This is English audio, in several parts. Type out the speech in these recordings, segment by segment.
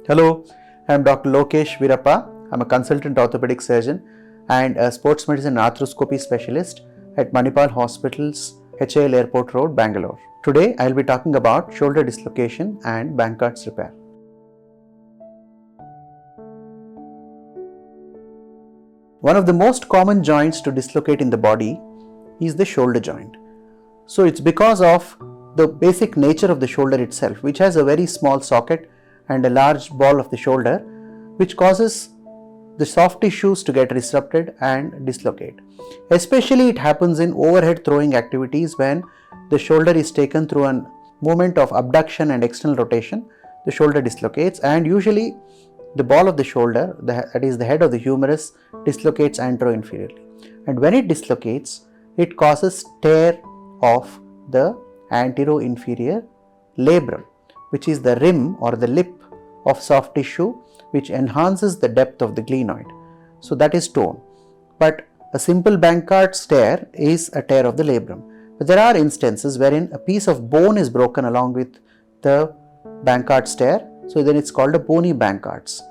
Hello, I'm Dr. Lokesh Veerappa. I'm a consultant orthopedic surgeon and a sports medicine arthroscopy specialist at Manipal Hospital's HAL Airport Road, Bangalore. Today, I'll be talking about shoulder dislocation and Bankart's repair. One of the most common joints to dislocate in the body is the shoulder joint. So it's because of the basic nature of the shoulder itself, which has a very small socket and a large ball of the shoulder, which causes the soft tissues to get disrupted and dislocate. Especially it happens in overhead throwing activities when the shoulder is taken through a movement of abduction and external rotation. The shoulder dislocates, and usually the ball of the shoulder, that is the head of the humerus, dislocates anteroinferiorly. And when it dislocates, it causes tear of the anteroinferior labrum, which is the rim or the lip of soft tissue which enhances the depth of the glenoid. So that is torn. But a simple Bankart's tear is a tear of the labrum. But there are instances wherein a piece of bone is broken along with the Bankart's tear. So then it's called a bony Bankart's.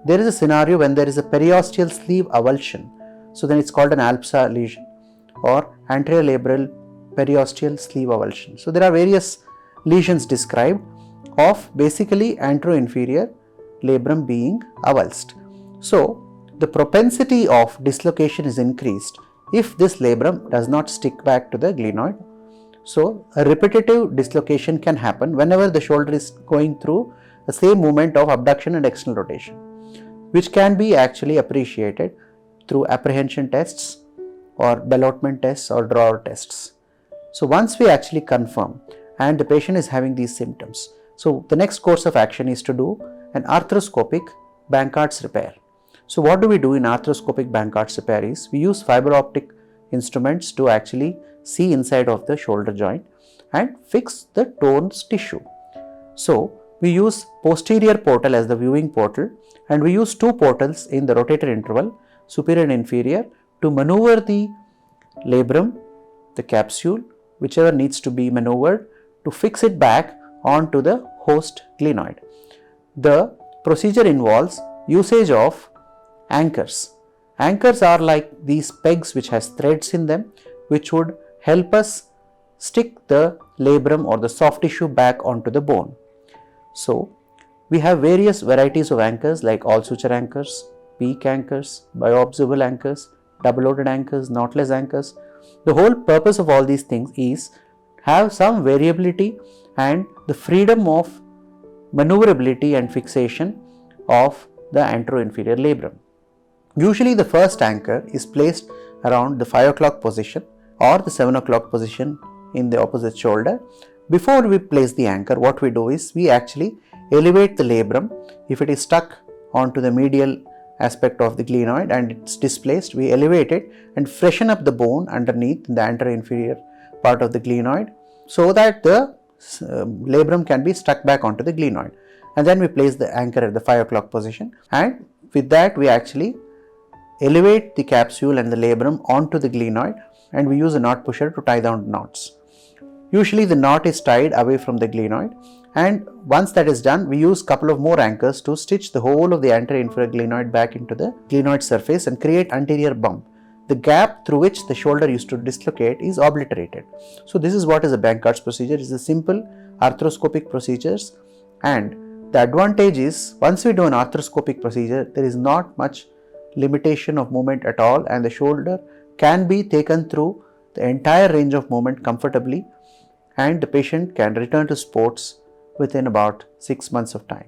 There is a scenario when there is a periosteal sleeve avulsion. So then it's called an ALPSA lesion or anterior labral periosteal sleeve avulsion. So there are various lesions described of basically anteroinferior labrum being avulsed. So the propensity of dislocation is increased if this labrum does not stick back to the glenoid. So a repetitive dislocation can happen whenever the shoulder is going through the same movement of abduction and external rotation, which can be actually appreciated through apprehension tests or ballotment tests or drawer tests. So once we actually confirm and the patient is having these symptoms, so the next course of action is to do an arthroscopic Bankart's repair. So what do we do in arthroscopic Bankart's repair is we use fiber optic instruments to actually see inside of the shoulder joint and fix the torn tissue. So we use posterior portal as the viewing portal, and we use two portals in the rotator interval, superior and inferior, to maneuver the labrum, the capsule, whichever needs to be maneuvered, to fix it back onto the host glenoid. The procedure involves usage of anchors. Anchors are like these pegs which has threads in them, which would help us stick the labrum or the soft tissue back onto the bone. So we have various varieties of anchors like all suture anchors, peak anchors, bioabsorbable anchors, double-loaded anchors, knotless anchors. The whole purpose of all these things is have some variability and the freedom of maneuverability and fixation of the anteroinferior labrum. Usually the first anchor is placed around the 5 o'clock position or the 7 o'clock position in the opposite shoulder. Before we place the anchor, what we do is we actually elevate the labrum. If it is stuck onto the medial aspect of the glenoid and it's displaced, we elevate it and freshen up the bone underneath the anteroinferior part of the glenoid so that the labrum can be stuck back onto the glenoid. And then we place the anchor at the 5 o'clock position, and with that we actually elevate the capsule and the labrum onto the glenoid, and we use a knot pusher to tie down knots. Usually the knot is tied away from the glenoid, and once that is done, we use a couple of more anchors to stitch the whole of the anterior inferior glenoid back into the glenoid surface and create anterior bump. The gap through which the shoulder used to dislocate is obliterated. So this is what is a Bankart's procedure. It is a simple arthroscopic procedures, and the advantage is once we do an arthroscopic procedure, there is not much limitation of movement at all, and the shoulder can be taken through the entire range of movement comfortably, and the patient can return to sports within about 6 months of time.